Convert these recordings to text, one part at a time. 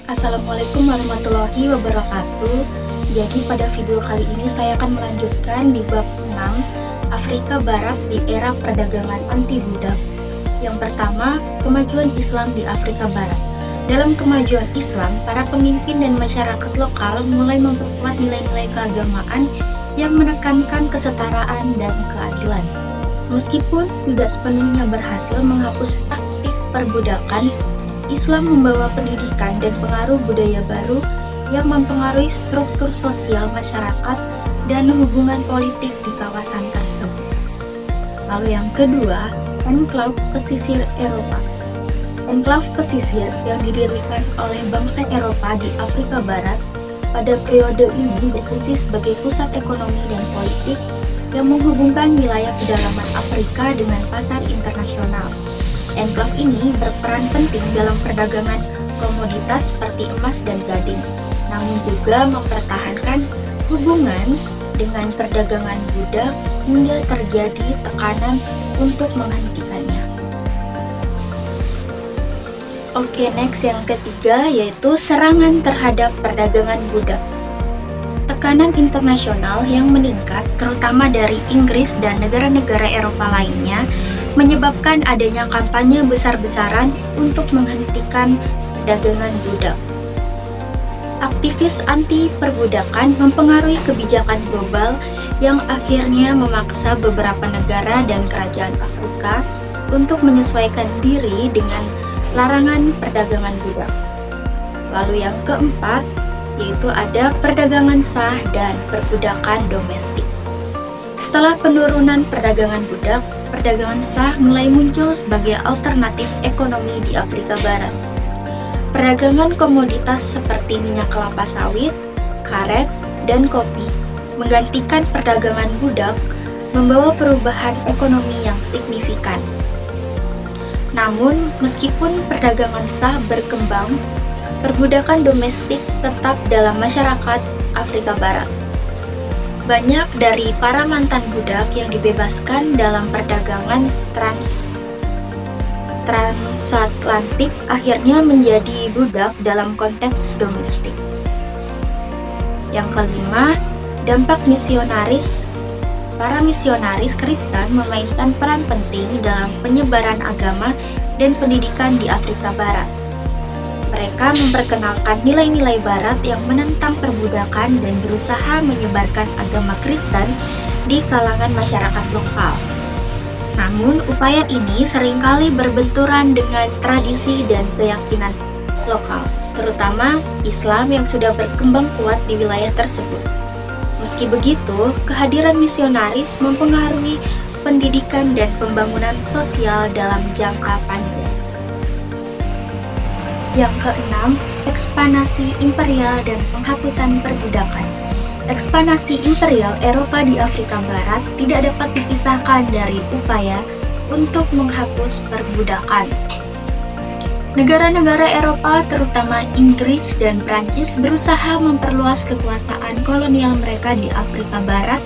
Assalamualaikum warahmatullahi wabarakatuh. Jadi pada video kali ini saya akan melanjutkan di bab 6 Afrika Barat di era perdagangan anti budak. Yang pertama, kemajuan Islam di Afrika Barat. Dalam kemajuan Islam, para pemimpin dan masyarakat lokal mulai memperkuat nilai-nilai keagamaan yang menekankan kesetaraan dan keadilan. Meskipun tidak sepenuhnya berhasil menghapus praktik perbudakan, Islam membawa pendidikan dan pengaruh budaya baru yang mempengaruhi struktur sosial masyarakat dan hubungan politik di kawasan tersebut. Lalu yang kedua, enklave pesisir Eropa. Enklave pesisir yang didirikan oleh bangsa Eropa di Afrika Barat pada periode ini berfungsi sebagai pusat ekonomi dan politik yang menghubungkan wilayah pedalaman Afrika dengan pasar internasional. Enklave ini berperan penting dalam perdagangan komoditas seperti emas dan gading, namun juga mempertahankan hubungan dengan perdagangan budak hingga terjadi tekanan untuk menghentikannya. Oke, next yang ketiga yaitu serangan terhadap perdagangan budak. Tekanan internasional yang meningkat, terutama dari Inggris dan negara-negara Eropa lainnya, menyebabkan adanya kampanye besar-besaran untuk menghentikan perdagangan budak. Aktivis anti perbudakan mempengaruhi kebijakan global yang akhirnya memaksa beberapa negara dan kerajaan Afrika untuk menyesuaikan diri dengan larangan perdagangan budak. Lalu yang keempat, yaitu ada perdagangan sah dan perbudakan domestik. Setelah penurunan perdagangan budak, perdagangan sah mulai muncul sebagai alternatif ekonomi di Afrika Barat. Perdagangan komoditas seperti minyak kelapa sawit, karet, dan kopi menggantikan perdagangan budak, membawa perubahan ekonomi yang signifikan. Namun, meskipun perdagangan sah berkembang, perbudakan domestik tetap dalam masyarakat Afrika Barat. Banyak dari para mantan budak yang dibebaskan dalam perdagangan transatlantik akhirnya menjadi budak dalam konteks domestik. Yang kelima, dampak misionaris. Para misionaris Kristen memainkan peran penting dalam penyebaran agama dan pendidikan di Afrika Barat. Mereka memperkenalkan nilai-nilai Barat yang menentang perbudakan dan berusaha menyebarkan agama Kristen di kalangan masyarakat lokal. Namun, upaya ini seringkali berbenturan dengan tradisi dan keyakinan lokal, terutama Islam yang sudah berkembang kuat di wilayah tersebut. Meski begitu, kehadiran misionaris mempengaruhi pendidikan dan pembangunan sosial dalam jangka panjang. Yang keenam, ekspansi imperial dan penghapusan perbudakan. Ekspansi imperial Eropa di Afrika Barat tidak dapat dipisahkan dari upaya untuk menghapus perbudakan. Negara-negara Eropa, terutama Inggris dan Prancis, berusaha memperluas kekuasaan kolonial mereka di Afrika Barat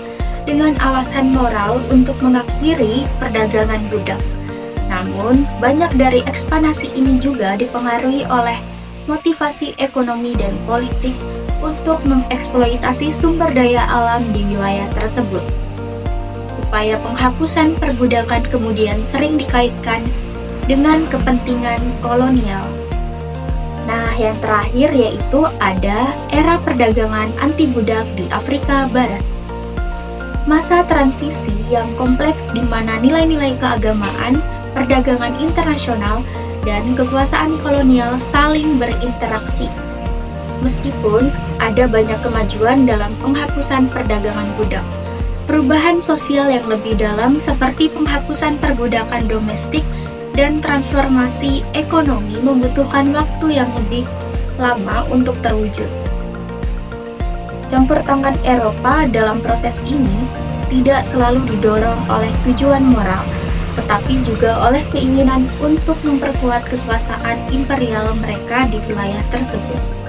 dengan alasan moral untuk mengakhiri perdagangan budak. Namun, banyak dari ekspansi ini juga dipengaruhi oleh motivasi ekonomi dan politik untuk mengeksploitasi sumber daya alam di wilayah tersebut. Upaya penghapusan perbudakan kemudian sering dikaitkan dengan kepentingan kolonial. Nah, yang terakhir yaitu ada era perdagangan anti budak di Afrika Barat. Masa transisi yang kompleks di mana nilai-nilai keagamaan, perdagangan internasional, dan kekuasaan kolonial saling berinteraksi. Meskipun ada banyak kemajuan dalam penghapusan perdagangan budak, perubahan sosial yang lebih dalam seperti penghapusan perbudakan domestik dan transformasi ekonomi membutuhkan waktu yang lebih lama untuk terwujud. Campur tangan Eropa dalam proses ini tidak selalu didorong oleh tujuan moral, tetapi juga oleh keinginan untuk memperkuat kekuasaan imperial mereka di wilayah tersebut.